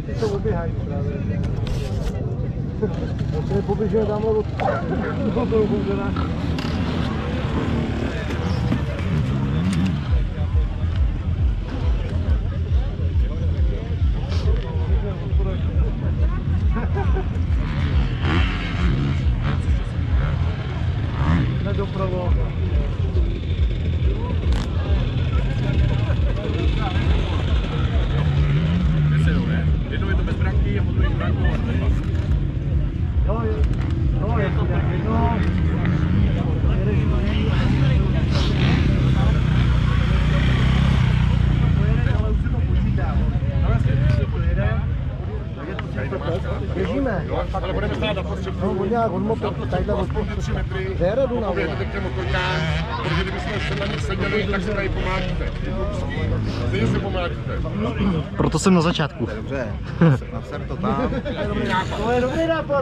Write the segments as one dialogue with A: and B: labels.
A: Ty to oběhají právě. To je poběžíme tamhle od toho bundera. Nedopravo.
B: Jednou je to bez branky a potom je brankou a to je pas.
A: No, je to tak jedno. Ale už se to počítá.
B: No jasně, když se počítá.
A: Běžíme.
B: Ale budeme stát na postřepku.
A: No, nějak od motoru, takhle od postřepku.
B: 3 metry.
A: Věredu na vole.
B: Pověděte motorkách, protože kdybychom se na nich seděli, tak se tady pomlátíte. Stejně se pomlátíte.
C: Proto jsem na začátku.
A: Dobře, naser to tam. To je dobrý nápad,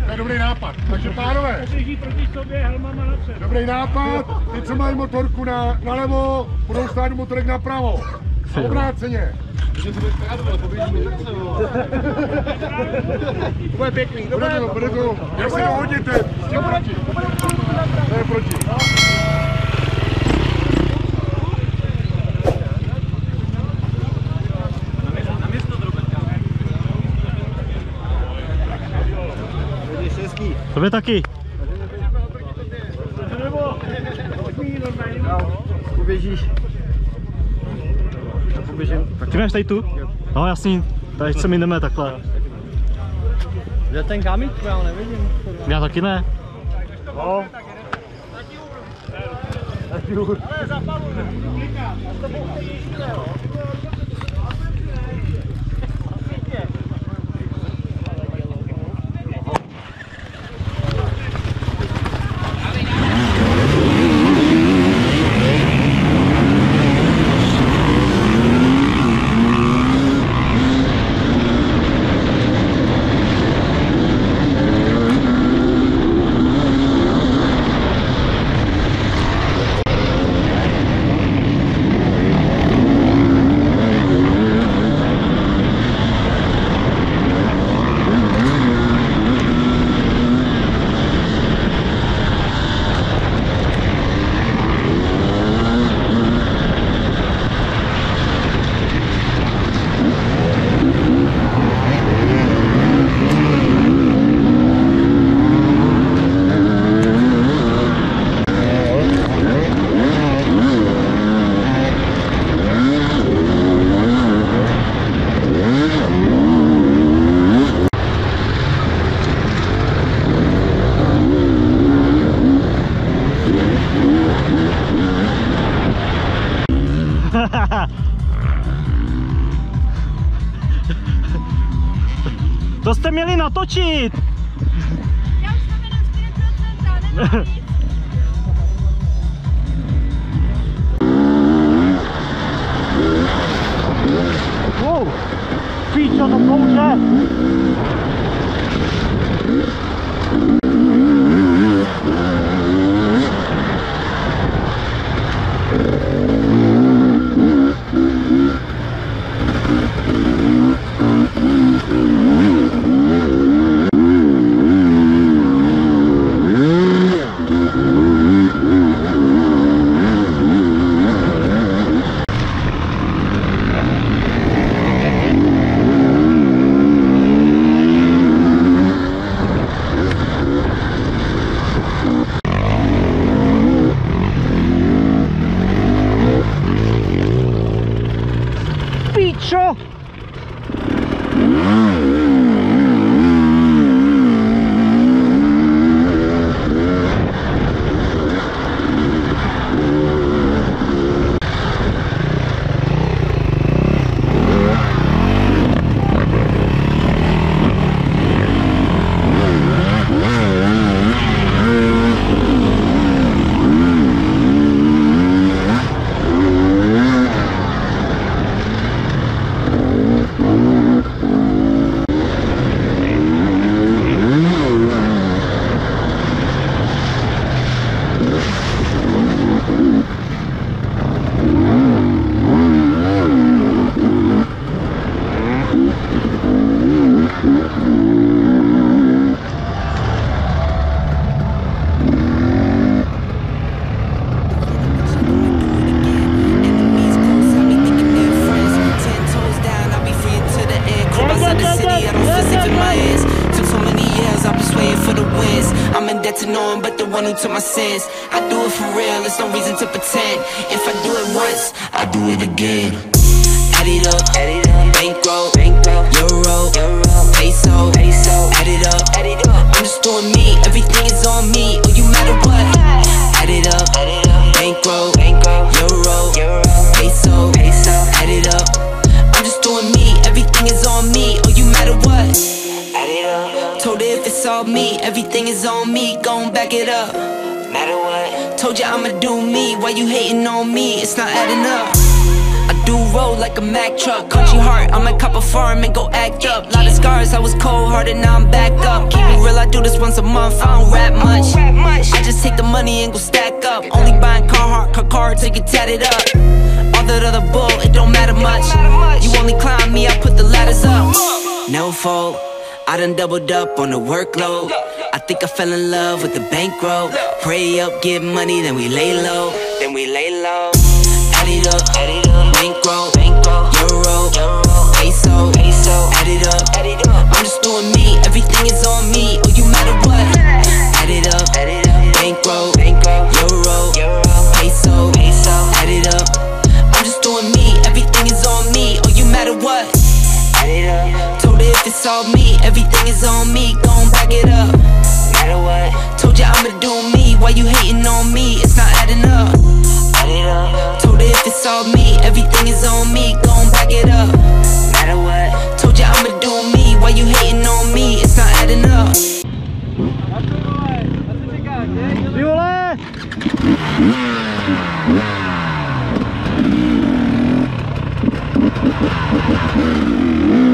B: To je dobrý nápad. Takže pánové,
D: Drží proti sobě helmama napřed.
B: dobrý nápad. Ty, co mají motorku nalevo, budou stát motorek napravo. A obráceně. To bude pěkný. Bude to. Jak se dohodněte, s tím proti. To je proti.
C: Tobě taky.
A: Poběžíš.
C: Ty máš tady tu? No jasný, tady se mi jdeme takhle.
A: Kde ten kamík? Já ho nevidím.
C: Já taky ne.
A: No.
C: To jste měli natočit!
D: Já už jsem jenom 4%, nemám nic.
C: Wow! Píčo, to kouře! Píčo!
E: get to know him, but the one who took my sins. I do it for real, there's no reason to pretend. If I do it once, I do it again. Add it up, bankroll, euro, peso, add it up, I'm just doing me, everything is on me, oh you matter what. Add it up, bankroll, euro, peso, add it up, I'm just doing me, everything is on me, oh you matter what. Add it up, told her if it's all me, everything is on me, gon' back it up. Matter what, told you I'ma do me, why you hating on me, it's not adding up. I do roll like a Mack truck, country heart, I might cop a farm and go act up. Lot of scars, I was cold-hearted, now I'm back up. Keep it real, I do this once a month, I don't rap much. I just take the money and go stack up. Only buying car till you tatted up. All that other bull, it don't matter much. You only climb me, I put the ladders up. No fault, I done doubled up on the workload. I think I fell in love with the bankroll. Pray up, get money, then we lay low. Add it up, bankroll, euro, peso, add it up, I'm just doing me, everything is on me, oh you matter what. Add it up, bankroll, euro, peso, add it up, I'm just doing me, everything is on me, oh you matter what. Add it up, told her if it's all me, everything is on me, gon' back it up. Matter what, told you I'ma do me, why you hating on me, it's not adding up. Told her if it's all me, everything is on me, gon' back it up. Matter what, told you I'ma do me, why you hating on me, it's not adding up.
C: Ty vole!